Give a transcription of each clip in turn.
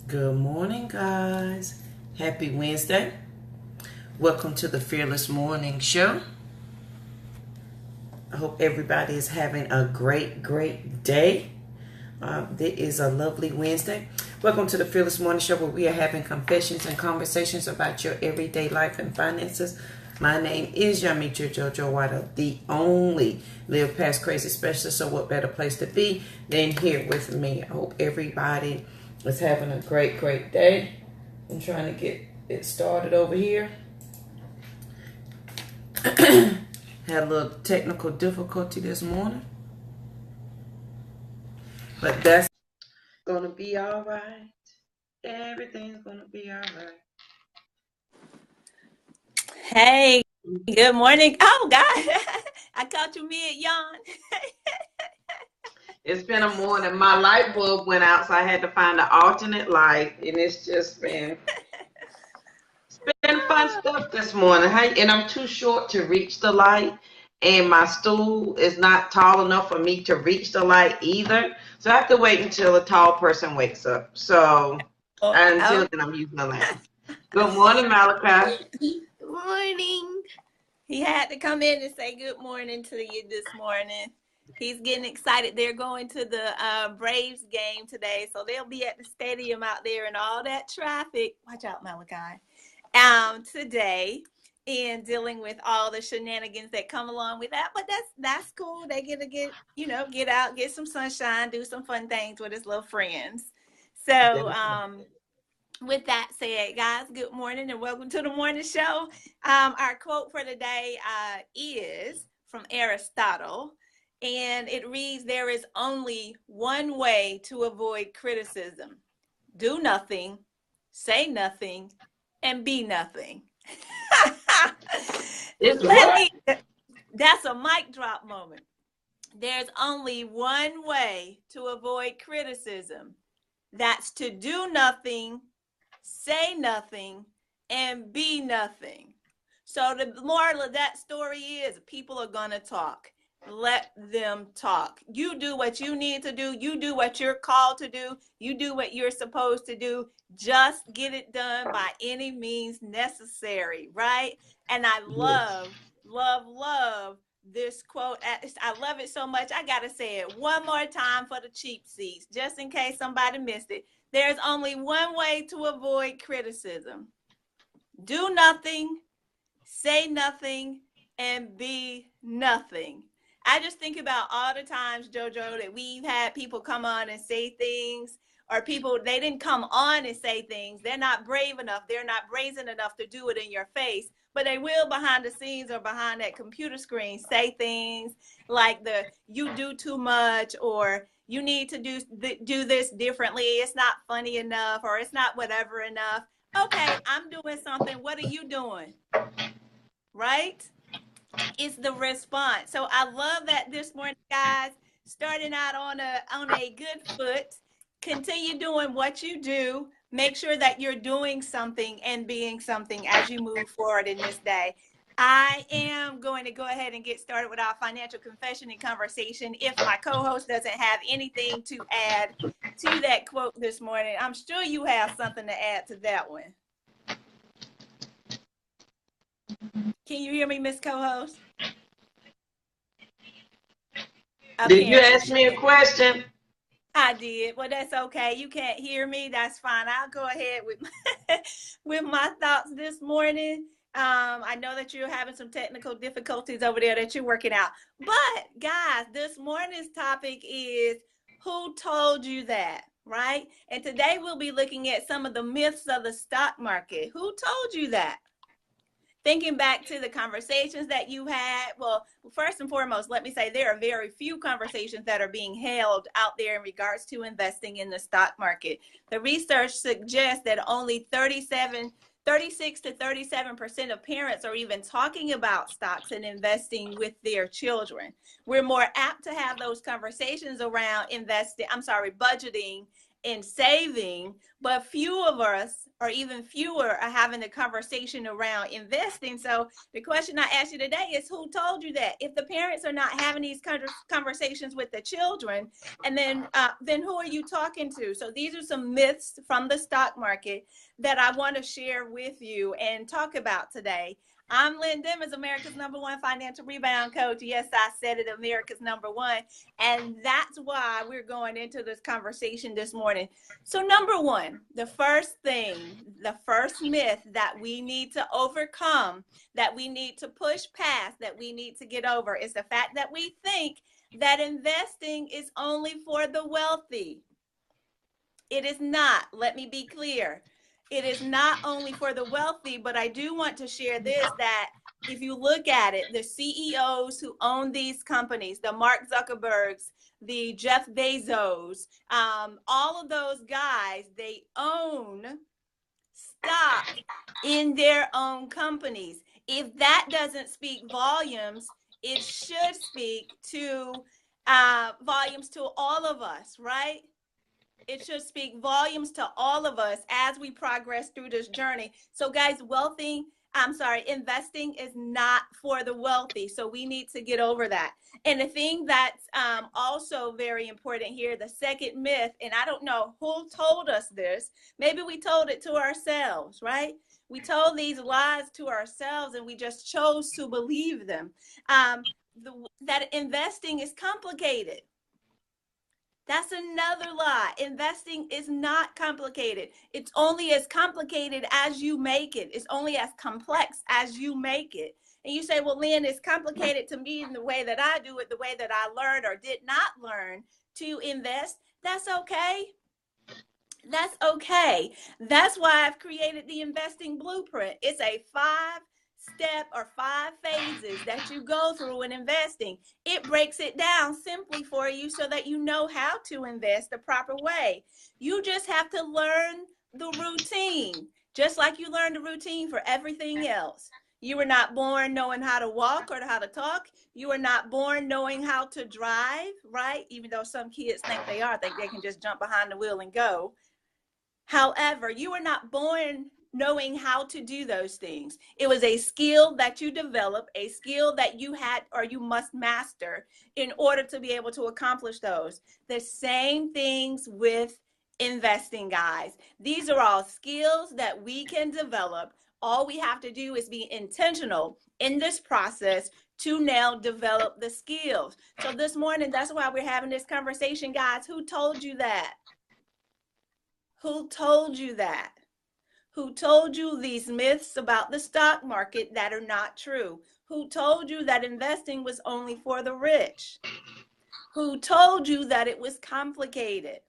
Good morning, guys. Happy Wednesday. Welcome to the Fearless Morning Show. I hope everybody is having a great day. This is a lovely Wednesday. Welcome to the Fearless Morning Show, where we are having confessions and conversations about your everyday life and finances. My name is Yamitra Jojo Wada, the only Live Past Crazy specialist. So what better place to be than here with me? I hope everybody is having a great day. I'm trying to get it started over here. Had a little technical difficulty this morning, but that's gonna be all right. Everything's gonna be all right. Hey, good morning. Oh, God. I caught you mid-yawn. It's been a morning. My light bulb went out, so I had to find an alternate light, and it's been fun stuff this morning. And I'm too short to reach the light, and my stool is not tall enough for me to reach the light either. So I have to wait until a tall person wakes up. So until then, I'm using the lamp. Good morning, Malachi. Good morning. He had to come in and say good morning to you this morning. He's getting excited. They're going to the Braves game today, so they'll be at the stadium out there and all that traffic. Watch out, Malachi. Today, and dealing with all the shenanigans that come along with that. But that's cool. They get to get out, get some sunshine, do some fun things with his little friends. So with that said, guys, good morning and welcome to the morning show. Our quote for today is from Aristotle, and it reads, "There is only one way to avoid criticism. Do nothing, say nothing, and be nothing." That's a mic drop moment. There's only one way to avoid criticism. That's to do nothing, say nothing, and be nothing. So the moral of that story is people are going to talk. Let them talk. You do what you need to do. You do what you're called to do. You do what you're supposed to do. Just get it done by any means necessary, right? And I love this quote. I love it so much. I got to say it one more time for the cheap seats, just in case somebody missed it. There's only one way to avoid criticism. Do nothing, say nothing, and be nothing. I just think about all the times, JoJo, that we've had people come on and say things, or people, they didn't come on and say things. They're not brave enough. They're not brazen enough to do it in your face, but they will behind the scenes or behind that computer screen say things like you do too much, or you need to do this differently. It's not funny enough, or it's not whatever enough. Okay, I'm doing something. What are you doing? Right? It's the response. So I love that this morning, guys, starting out on a good foot. Continue doing what you do. Make sure that you're doing something and being something as you move forward in this day. I am going to go ahead and get started with our financial confession and conversation. If my co-host doesn't have anything to add to that quote this morning, I'm sure you have something to add to that one. Can you hear me, Miss Co-host? Did you ask me a question? I did. Well, that's okay. You can't hear me. That's fine. I'll go ahead with my thoughts this morning. I know that you're having some technical difficulties over there that you're working out. But guys, this morning's topic is who told you that, right? And today we'll be looking at some of the myths of the stock market. Who told you that? Thinking back to the conversations that you had, well, first and foremost, let me say there are very few conversations that are being held out there in regards to investing in the stock market. The research suggests that only 36 to 37% of parents are even talking about stocks and investing with their children. We're more apt to have those conversations around budgeting and saving, but few of us or even fewer are having a conversation around investing. So the question I ask you today is, who told you that? If the parents are not having these conversations with the children, and then who are you talking to? So these are some myths from the stock market that I want to share with you and talk about today. I'm Lynn Dimmons, America's #1 financial rebound coach. Yes, I said it, America's #1. And that's why we're going into this conversation this morning. So number one, the first myth that we need to overcome, that we need to push past, that we need to get over is the fact that we think that investing is only for the wealthy. It is not. Let me be clear. It is not only for the wealthy, but I do want to share this, that if you look at it, the CEOs who own these companies, the Mark Zuckerbergs, the Jeff Bezos, all of those guys, they own stock in their own companies. If that doesn't speak volumes, it should speak to volumes to all of us, right? It should speak volumes to all of us as we progress through this journey. So guys, investing is not for the wealthy. So we need to get over that. And the thing that's also very important here, the second myth, and I don't know who told us this, maybe we told it to ourselves, right? We told these lies to ourselves and we just chose to believe them. That investing is complicated. That's another lie. Investing is not complicated. It's only as complicated as you make it. It's only as complex as you make it. And you say, well, Lynn, it's complicated to me in the way that I do it, the way that I learned or did not learn to invest. That's okay. That's okay. That's why I've created the investing blueprint. It's a 5-step or 5 phases that you go through in investing. It breaks it down simply for you so that you know how to invest the proper way. You just have to learn the routine, just like you learn the routine for everything else. You were not born knowing how to walk or how to talk. You were not born knowing how to drive, right? Even though some kids think they can just jump behind the wheel and go. However, you were not born knowing how to do those things. It was a skill that you develop, a skill that you had or you must master in order to be able to accomplish those. The same things with investing, guys. These are all skills that we can develop. All we have to do is be intentional in this process to now develop the skills. So this morning, that's why we're having this conversation, guys. Who told you that? Who told you that? Who told you these myths about the stock market that are not true? Who told you that investing was only for the rich? Who told you that it was complicated?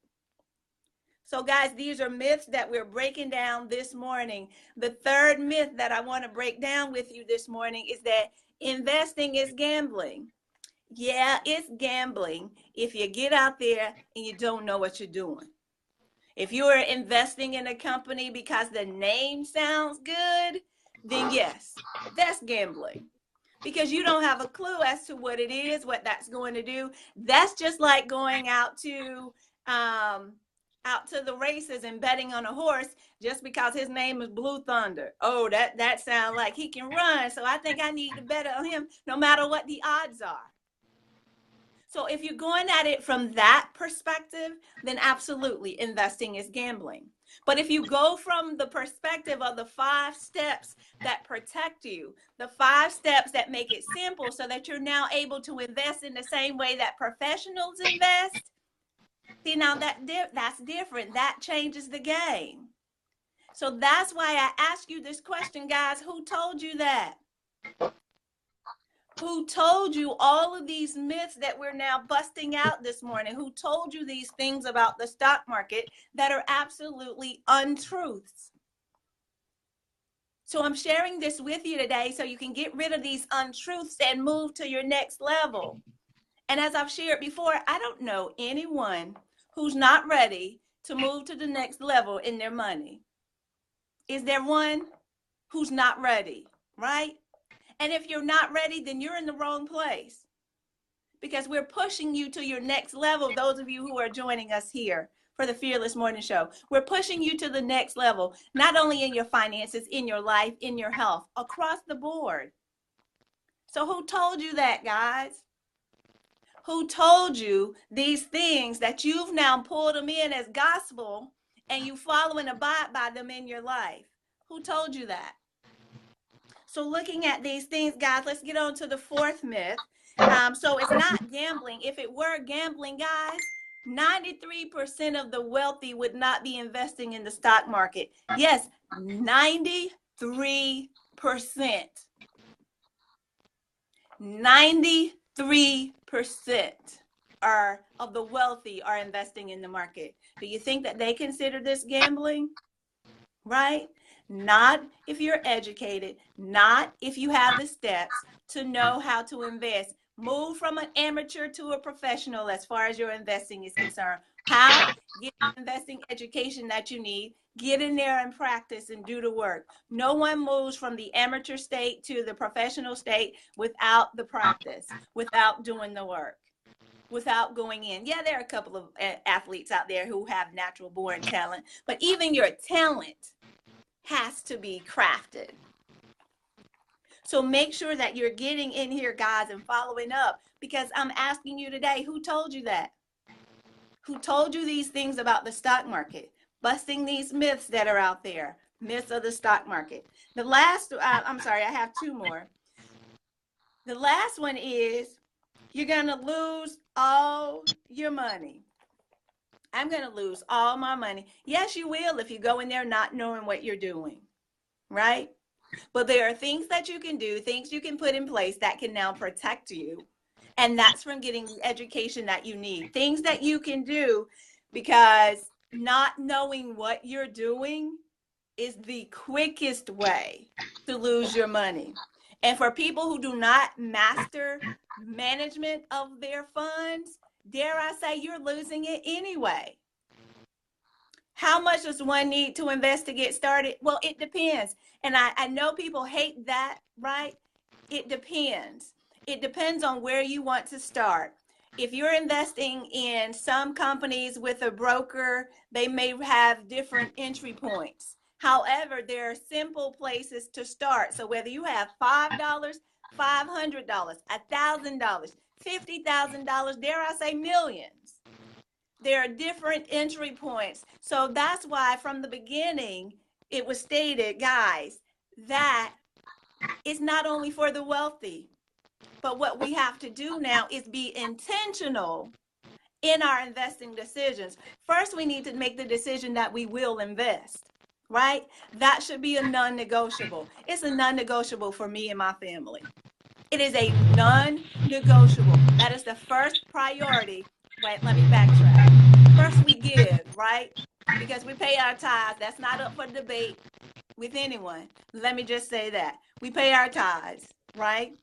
So guys, these are myths that we're breaking down this morning. The third myth that I want to break down with you this morning is that investing is gambling. Yeah, it's gambling if you get out there and you don't know what you're doing. If you are investing in a company because the name sounds good, then yes, that's gambling. Because you don't have a clue as to what it is, what that's going to do. That's just like going out to the races and betting on a horse just because his name is Blue Thunder. Oh, that sounds like he can run, so I think I need to bet on him no matter what the odds are. So if you're going at it from that perspective, then absolutely investing is gambling. But if you go from the perspective of the 5 steps that protect you, the 5 steps that make it simple so that you're now able to invest in the same way that professionals invest, see, now that's different. That changes the game. So that's why I ask you this question, guys. Who told you that? Who told you all of these myths that we're now busting out this morning? Who told you these things about the stock market that are absolutely untruths? So I'm sharing this with you today so you can get rid of these untruths and move to your next level. And as I've shared before, I don't know anyone who's not ready to move to the next level in their money. Is there one who's not ready, right? And if you're not ready, then you're in the wrong place, because we're pushing you to your next level. Those of you who are joining us here for the Fearless Morning Show. We're pushing you to the next level, not only in your finances, in your life, in your health, across the board. So who told you that, guys? Who told you these things that you've now pulled them in as gospel and you follow and abide by them in your life? Who told you that? So looking at these things, guys, let's get on to the fourth myth. So it's not gambling. If it were gambling, guys, 93% of the wealthy would not be investing in the stock market. Yes, 93%. 93% of the wealthy are investing in the market. Do you think that they consider this gambling? Right? Not if you're educated, not if you have the steps to know how to invest. Move from an amateur to a professional as far as your investing is concerned. How? Get the investing education that you need. Get in there and practice and do the work. No one moves from the amateur state to the professional state without the practice, without doing the work, without going in. Yeah, there are a couple of athletes out there who have natural born talent, but even your talent has to be crafted. So make sure that you're getting in here, guys, and following up, because I'm asking you today, who told you that? Who told you these things about the stock market? Busting these myths that are out there, myths of the stock market. The last, I'm sorry, I have two more. The last one is you're going to lose all your money. I'm going to lose all my money. Yes, you will if you go in there not knowing what you're doing, right? But there are things that you can do, things you can put in place that can now protect you. And that's from getting the education that you need. Things that you can do, because not knowing what you're doing is the quickest way to lose your money. And for people who do not master management of their funds, dare I say, you're losing it anyway. How much does one need to invest to get started? Well, it depends. And I know people hate that, right? It depends. It depends on where you want to start. If you're investing in some companies with a broker, they may have different entry points. However, there are simple places to start. So whether you have $5, $500, $1,000, $50,000, dare I say millions, there are different entry points. So that's why from the beginning, it was stated, guys, that it's not only for the wealthy, but what we have to do now is be intentional in our investing decisions. First, we need to make the decision that we will invest, right? That should be a non-negotiable. It's a non-negotiable for me and my family. It is a non-negotiable. That is the first priority. Wait, let me backtrack. First, we give, right? Because we pay our tithes. That's not up for debate with anyone. Let me just say that. We pay our tithes, right?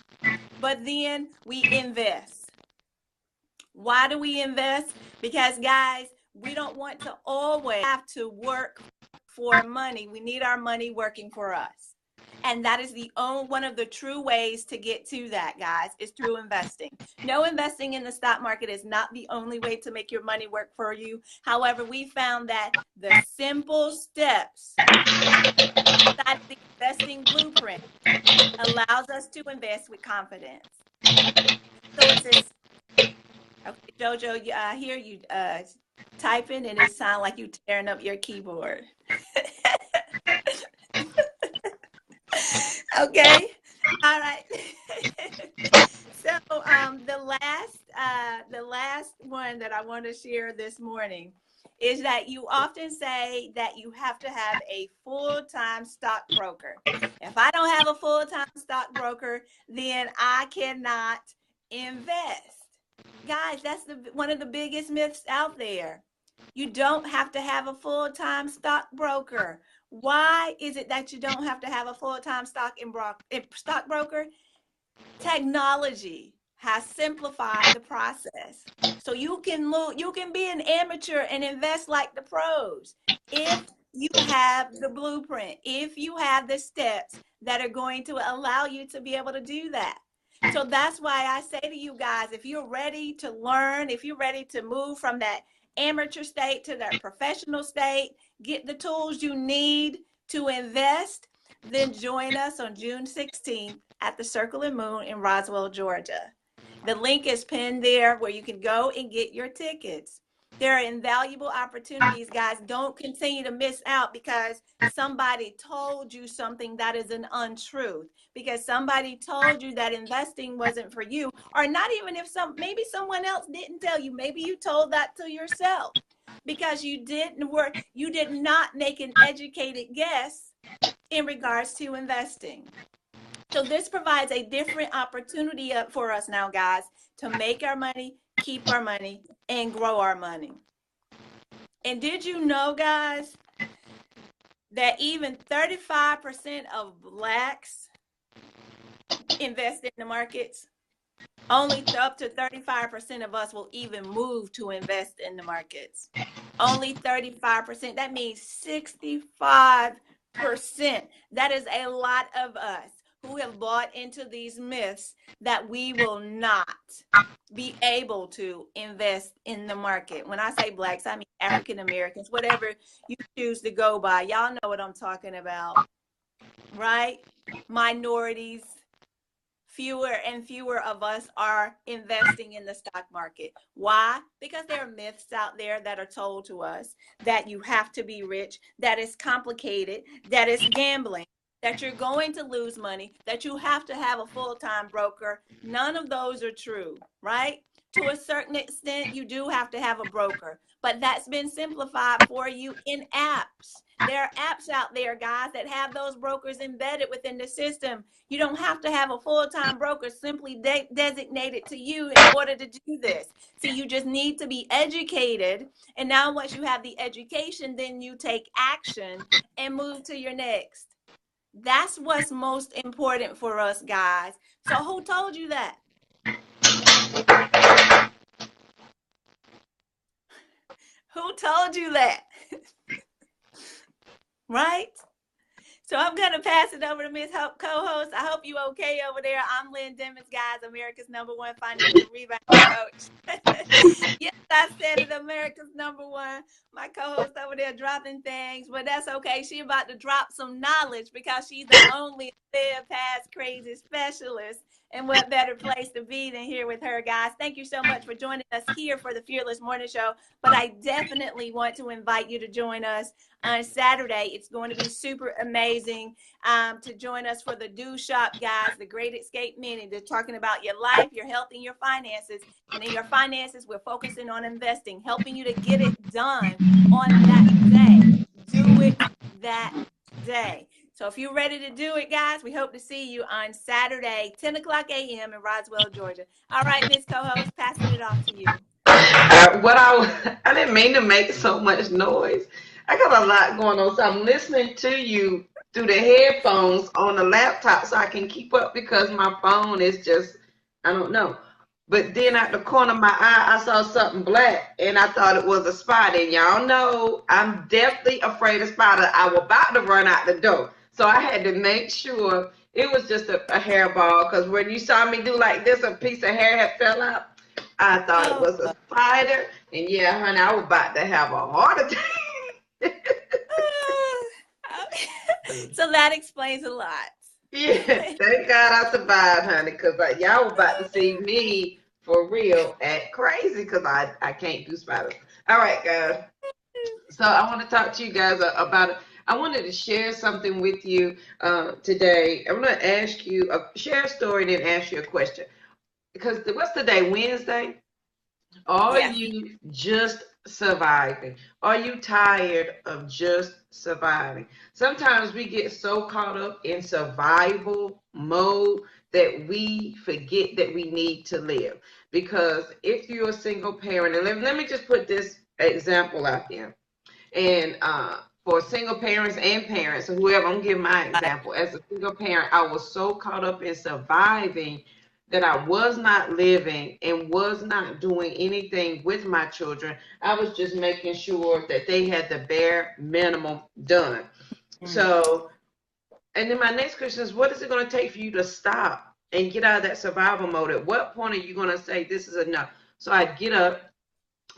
But then we invest. Why do we invest? Because, guys, we don't want to always have to work for money. We need our money working for us. And that is the only one of the true ways to get to that, guys, is through investing. No, investing in the stock market is not the only way to make your money work for you. However, we found that the simple steps inside the investing blueprint allows us to invest with confidence. So it's this. Okay, Jojo, I hear you typing, and it sounds like you tearing up your keyboard. Okay, all right. So the last one that I want to share this morning is that you often say that you have to have a full-time stockbroker. If I don't have a full-time stockbroker, then I cannot invest. Guys, that's one of the biggest myths out there. You don't have to have a full-time stockbroker. Why is it that you don't have to have a full-time stockbroker? Technology has simplified the process. So you can be an amateur and invest like the pros if you have the blueprint, if you have the steps that are going to allow you to be able to do that. So that's why I say to you guys, if you're ready to learn, if you're ready to move from that amateur state to their professional state, get the tools you need to invest, then join us on June 16th at the Circle and Moon in Roswell, Georgia. The link is pinned there where you can go and get your tickets. There are invaluable opportunities, guys. Don't continue to miss out because somebody told you something that is an untruth, because somebody told you that investing wasn't for you, or not even if maybe someone else didn't tell you. Maybe you told that to yourself because you did not make an educated guess in regards to investing. So this provides a different opportunity for us now, guys, to make our money, keep our money, and grow our money. And did you know, guys, that even 35% of Blacks invest in the markets? Only up to 35% of us will even move to invest in the markets. Only 35%. That means 65%. That is a lot of us who have bought into these myths that we will not be able to invest in the market. When I say Blacks, I mean African Americans, whatever you choose to go by. Y'all know what I'm talking about, right? Minorities. Fewer and fewer of us are investing in the stock market. Why? Because there are myths out there that are told to us that you have to be rich, that it's complicated, that it's gambling, that you're going to lose money, that you have to have a full-time broker. None of those are true, right? To a certain extent, you do have to have a broker, but that's been simplified for you in apps. There are apps out there, guys, that have those brokers embedded within the system. You don't have to have a full-time broker simply designated to you in order to do this. So you just need to be educated. And now once you have the education, then you take action and move to your next. That's what's most important for us, guys. So who told you that? Who told you that? Right? So I'm going to pass it over to Miss Co-host. I hope you okay over there. I'm Lynn Dimmons, guys, America's #1 financial rebound coach. Yes, I said it, America's #1. My co-host over there dropping things, but that's okay. She about to drop some knowledge because she's the only live past crazy specialist. And what better place to be than here with her, guys. Thank you so much for joining us here for the Fearless Morning Show. But I definitely want to invite you to join us on Saturday. It's going to be super amazing to join us for the Do Shop, guys, the Great Escape Mini. They're talking about your life, your health, and your finances. And in your finances, we're focusing on investing, helping you to get it done on that day. Do it that day. So if you're ready to do it, guys, we hope to see you on Saturday, 10 o'clock a.m. in Roswell, Georgia. All right, Miss Co-host, passing it off to you. I didn't mean to make so much noise. I got a lot going on, so I'm listening to you through the headphones on the laptop so I can keep up because my phone is just, I don't know. But then at the corner of my eye, I saw something black, and I thought it was a spider. And y'all know I'm definitely afraid of spiders. I was about to run out the door. So I had to make sure it was just a hairball, because when you saw me do like this, a piece of hair had fell out. I thought it was a spider. And yeah, honey, I was about to have a heart attack. So that explains a lot. Yeah, thank God I survived, honey, because y'all was about to see me for real act crazy because I can't do spiders. All right, guys. So I want to talk to you guys about it. I wanted to share something with you today. I'm going to ask you, share a story and then ask you a question. Because what's the day? Wednesday? Are you just surviving? Are you tired of just surviving? Sometimes we get so caught up in survival mode that we forget that we need to live. Because if you're a single parent, and let me just put this example out there. And for single parents and parents, or whoever, I'm going to give my example. As a single parent, I was so caught up in surviving that I was not living and was not doing anything with my children. I was just making sure that they had the bare minimum done. So, and then my next question is, what is it going to take for you to stop and get out of that survival mode? At what point are you going to say, this is enough? So I get up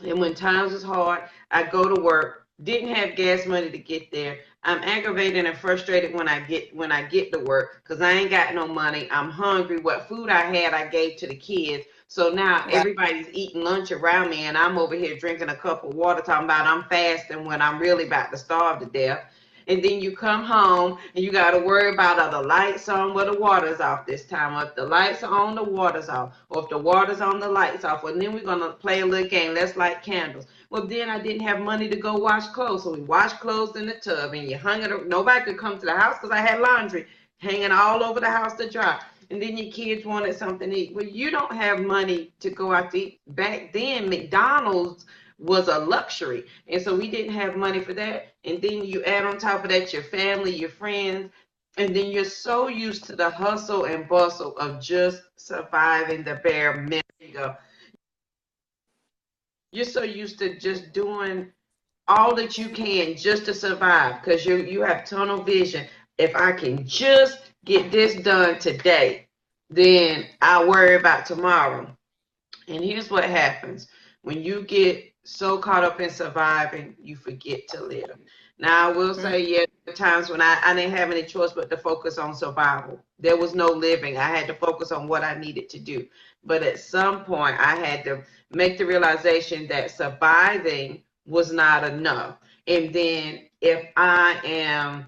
And when times was hard, I go to work, didn't have gas money to get there. I'm aggravated and frustrated when I get to work because I ain't got no money. I'm hungry. What food I had, I gave to the kids. So now Right. everybody's eating lunch around me, and I'm over here drinking a cup of water, talking about I'm fasting when I'm really about to starve to death. And then you come home and you got to worry about are the lights on, where the water's off this time. Or if the lights are on, the water's off. Or if the water's on, the lights off. And then we're going to play a little game. Let's light candles. Well, then I didn't have money to go wash clothes. So we washed clothes in the tub and you hung it. Nobody could come to the house because I had laundry hanging all over the house to dry. And then your kids wanted something to eat. Well, you don't have money to go out to eat. Back then, McDonald's was a luxury. And so we didn't have money for that. And then you add on top of that your family, your friends, and then you're so used to the hustle and bustle of just surviving the bare minimum. You're so used to just doing all that you can just to survive because you have tunnel vision. If I can just get this done today, then I'll worry about tomorrow. And here's what happens. When you get so caught up in surviving, you forget to live. Now, I will say, yeah, there were times when I didn't have any choice but to focus on survival. There was no living. I had to focus on what I needed to do. But at some point, I had to make the realization that surviving was not enough. And then if I am,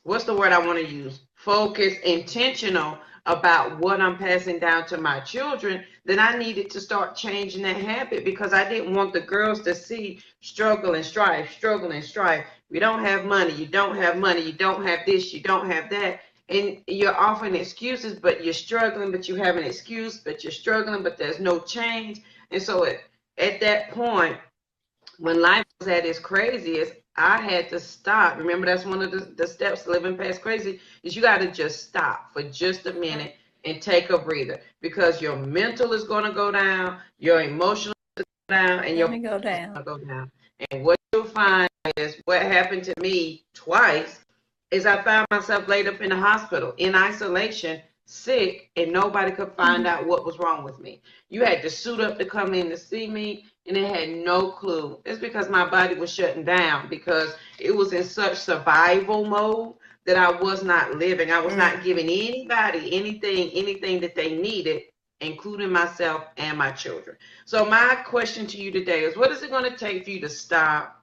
what's the word I want to use? Focused, intentional about what I'm passing down to my children, then I needed to start changing that habit because I didn't want the girls to see struggle and strife, struggle and strife. We don't have money, you don't have money, you don't have this, you don't have that. And you're offering excuses, but you're struggling, but you have an excuse, but you're struggling, but there's no change. And so at that point, when life was at its craziest, I had to stop. Remember, that's one of the steps living past crazy is you got to just stop for just a minute and take a breather because your mental is going to go down, your emotional is going to go down, and your Go down. going to go down. And what you'll find is what happened to me twice is I found myself laid up in the hospital in isolation, sick, and nobody could find out what was wrong with me. You had to suit up to come in to see me, and it had no clue. It's because my body was shutting down because it was in such survival mode that I was not living. I was not giving anybody anything that they needed, including myself and my children. So my question to you today is, what is it going to take for you to stop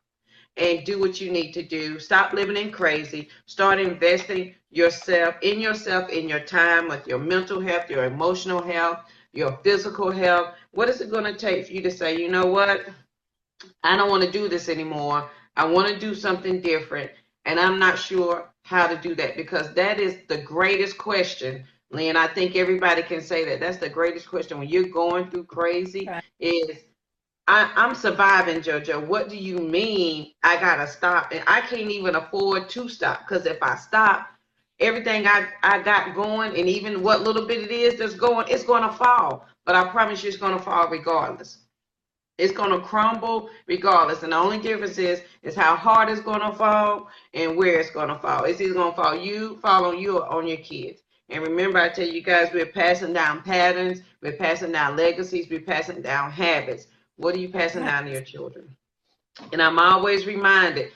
and do what you need to do? Stop living in crazy. Start investing yourself, in your time, with your mental health, your emotional health, your physical health. What is it going to take for you to say, you know what? I don't want to do this anymore. I want to do something different. And I'm not sure how to do that because that is the greatest question, Lynn. I think everybody can say that. That's the greatest question when you're going through crazy is, I'm surviving, JoJo. What do you mean I got to stop? And I can't even afford to stop because if I stop, everything I got going and even what little bit it is that's going, it's going to fall. But I promise you it's going to fall regardless. It's going to crumble regardless. And the only difference is how hard it's going to fall and where it's going to fall. It's either going to fall on you or on your kids. And remember, I tell you guys, we're passing down patterns. We're passing down legacies. We're passing down habits. What are you passing down to your children? And I'm always reminded,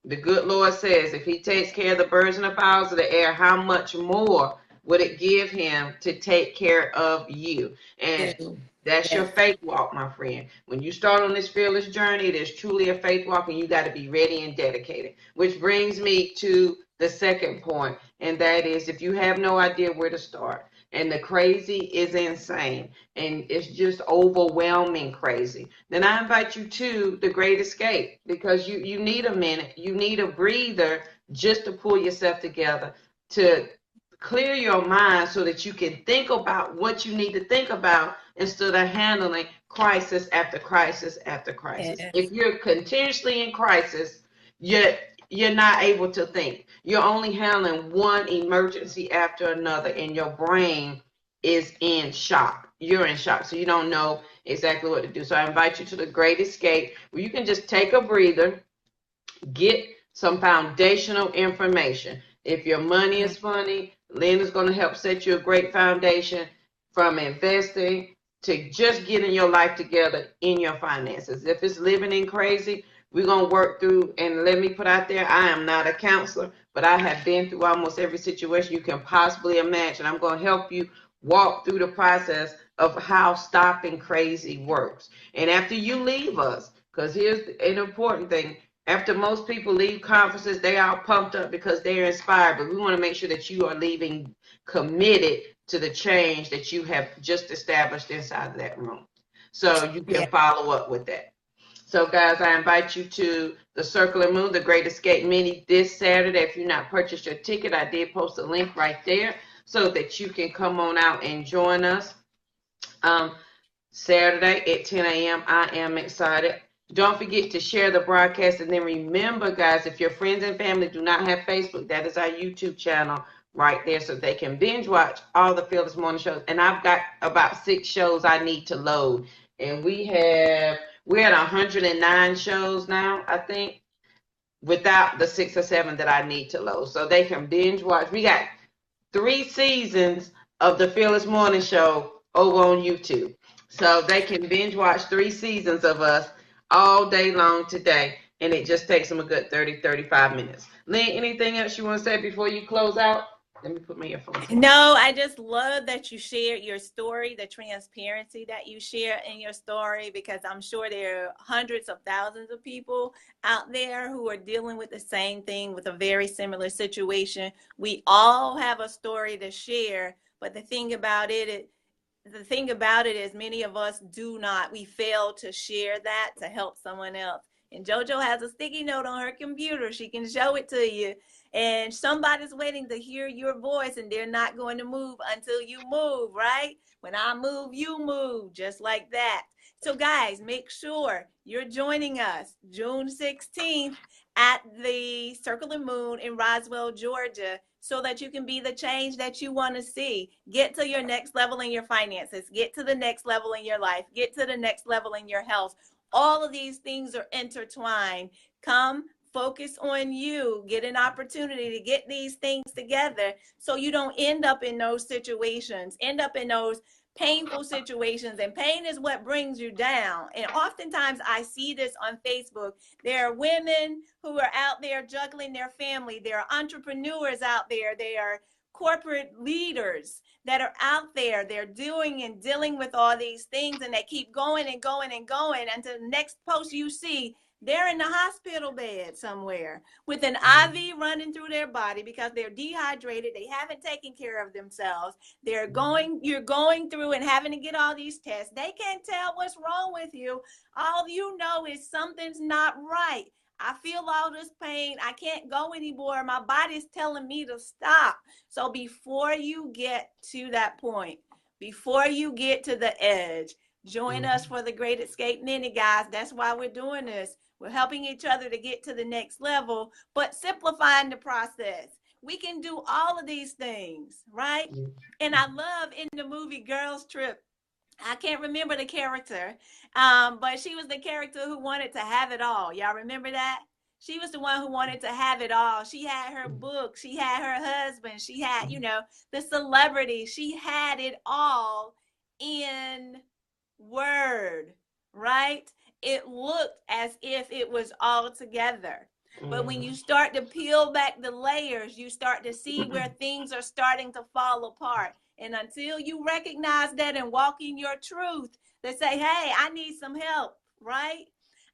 the good Lord says, if he takes care of the birds and the fowls of the air, how much more would it give him to take care of you? And that's your faith walk, my friend. When you start on this fearless journey, it is truly a faith walk, and you got to be ready and dedicated. Which brings me to the second point, and that is if you have no idea where to start, and the crazy is insane, and it's just overwhelming crazy, then I invite you to the Great Escape because you need a minute. You need a breather just to pull yourself together, to clear your mind so that you can think about what you need to think about instead of handling crisis after crisis after crisis. If you're continuously in crisis, you're not able to think. You're only handling one emergency after another, and your brain is in shock. You're in shock, so you don't know exactly what to do. So I invite you to the Great Escape, where you can just take a breather, get some foundational information. If your money is funny, Lynn is going to help set you a great foundation from investing, to just getting your life together in your finances. If it's living in crazy, we're going to work through. And let me put out there, I am not a counselor, but I have been through almost every situation you can possibly imagine. I'm going to help you walk through the process of how stopping crazy works. And after you leave us, because here's an important thing, after most people leave conferences, they are pumped up because they're inspired, but we want to make sure that you are leaving committed to the change that you have just established inside of that room. So you can follow up with that. So guys, I invite you to the Circle of Moon, the Great Escape Mini this Saturday. If you've not purchased your ticket, I did post a link right there so that you can come on out and join us Saturday at 10 a.m. I am excited. Don't forget to share the broadcast. And then remember, guys, if your friends and family do not have Facebook, that is our YouTube channel right there so they can binge watch all the Fearless Morning shows. And I've got about 6 shows I need to load. And we're at 109 shows now, I think, without the 6 or 7 that I need to load. So they can binge watch. We got 3 seasons of the Fearless Morning Show over on YouTube. So they can binge watch 3 seasons of us all day long today. And it just takes them a good 30-35 minutes. Lynn, anything else you want to say before you close out? Let me put my earphones on. No, I just love that you shared your story, the transparency that you share in your story, because I'm sure there are hundreds of thousands of people out there who are dealing with the same thing, with a very similar situation. We all have a story to share, but the thing about it is many of us we fail to share that to help someone else. And JoJo has a sticky note on her computer. She can show it to you. And somebody's waiting to hear your voice, and they're not going to move until you move, right? When I move, you move, just like that. So guys, make sure you're joining us June 16th at the Circle of Moon in Roswell, Georgia, so that you can be the change that you want to see. Get to your next level in your finances. Get to the next level in your life. Get to the next level in your health. All of these things are intertwined. Come focus on you, get an opportunity to get these things together so you don't end up in those situations, end up in those painful situations. And pain is what brings you down. And oftentimes I see this on Facebook. There are women who are out there juggling their family. There are entrepreneurs out there. There are corporate leaders that are out there. They're doing and dealing with all these things, and they keep going and going and going until the next post you see, they're in the hospital bed somewhere with an IV running through their body because they're dehydrated. They haven't taken care of themselves. You're going through and having to get all these tests. They can't tell what's wrong with you. All you know is something's not right. I feel all this pain. I can't go anymore. My body's telling me to stop. So before you get to that point, before you get to the edge, join us for the Great Escape Mini, guys. That's why we're doing this. We're helping each other to get to the next level, but simplifying the process. We can do all of these things, right? And I love in the movie Girls Trip, I can't remember the character, but she was the character who wanted to have it all. Y'all remember that? She was the one who wanted to have it all. She had her book. She had her husband. She had, the celebrity. She had it all in word, right? It looked as if it was all together. But when you start to peel back the layers, you start to see where things are starting to fall apart. And until you recognize that and walk in your truth, they say, hey, I need some help, right?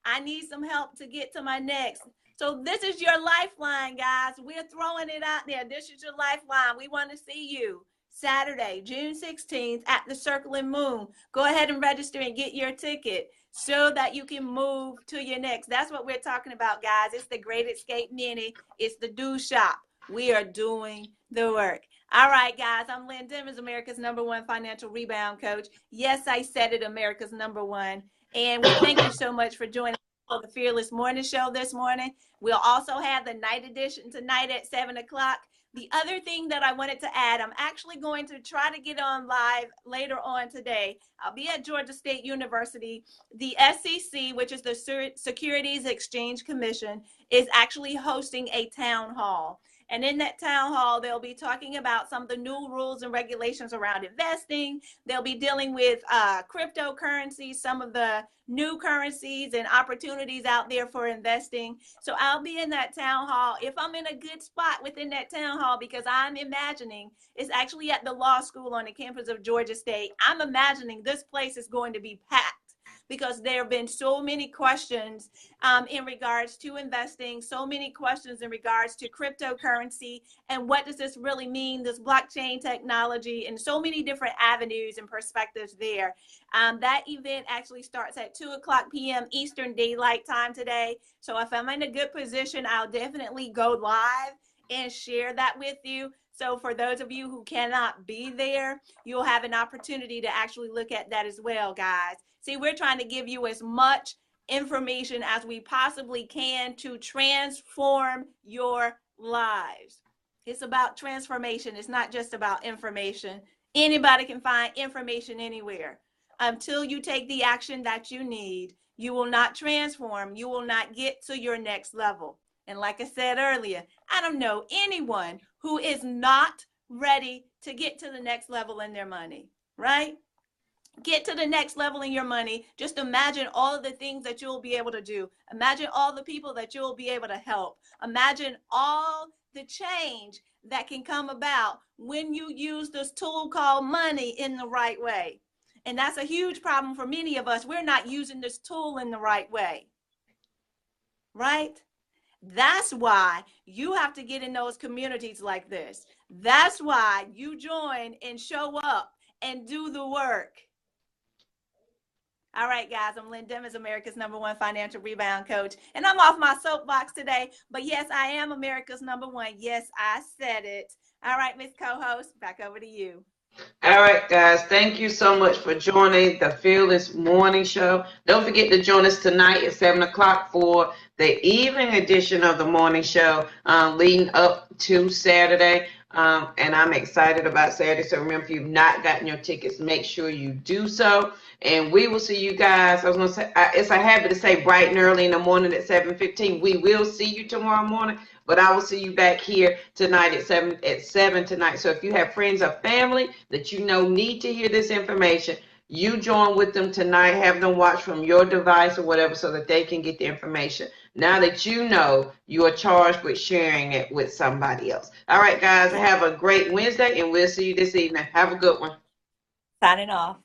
I need some help to get to my next. So this is your lifeline, guys. We're throwing it out there. This is your lifeline. We want to see you Saturday, June 16th at the Circle and Moon. Go ahead and register and get your ticket so that you can move to your next. That's what we're talking about, guys. It's the Great Escape Mini. It's the Do Shop. We are doing the work. All right, guys, I'm Lynn Dimmons, America's #1 financial rebound coach. Yes, I said it, America's #1. And we thank you so much for joining us for the Fearless Morning Show this morning. We'll also have the night edition tonight at 7 o'clock. The other thing that I wanted to add, I'm actually going to try to get on live later on today. I'll be at Georgia State University. The SEC, which is the Securities Exchange Commission, is actually hosting a town hall. And in that town hall, they'll be talking about some of the new rules and regulations around investing. They'll be dealing with cryptocurrency, some of the new currencies and opportunities out there for investing. So I'll be in that town hall if I'm in a good spot within that town hall, because I'm imagining it's actually at the law school on the campus of Georgia State. I'm imagining this place is going to be packed, because there have been so many questions in regards to investing, so many questions in regards to cryptocurrency, and what does this really mean, this blockchain technology, and so many different avenues and perspectives there. That event actually starts at 2:00 p.m. Eastern Daylight Time today. So if I'm in a good position, I'll definitely go live and share that with you. So for those of you who cannot be there, you'll have an opportunity to actually look at that as well, guys. See, we're trying to give you as much information as we possibly can to transform your lives. It's about transformation. It's not just about information. Anybody can find information anywhere. Until you take the action that you need, you will not transform. You will not get to your next level. And like I said earlier, I don't know anyone who is not ready to get to the next level in their money, right? Get to the next level in your money. Just imagine all of the things that you'll be able to do. Imagine all the people that you'll be able to help. Imagine all the change that can come about when you use this tool called money in the right way. And that's a huge problem for many of us. We're not using this tool in the right way, right? That's why you have to get in those communities like this. That's why you join and show up and do the work. All right, guys, I'm Lynn Dimmons, America's #1 financial rebound coach, and I'm off my soapbox today, but yes, I am America's #1. Yes, I said it. All right, Miss Co-host, back over to you. All right, guys, thank you so much for joining the Fearless Morning Show. Don't forget to join us tonight at 7 o'clock for the evening edition of the morning show leading up to Saturday. And I'm excited about Saturday. So remember, if you've not gotten your tickets, make sure you do so. And we will see you guys. I was going to say, it's a habit to say bright and early in the morning at 7:15. We will see you tomorrow morning, but I will see you back here tonight at 7 tonight. So if you have friends or family that you know need to hear this information, you join with them tonight. Have them watch from your device or whatever so that they can get the information. Now that you know, you are charged with sharing it with somebody else. All right, guys, have a great Wednesday, and we'll see you this evening. Have a good one. Signing off.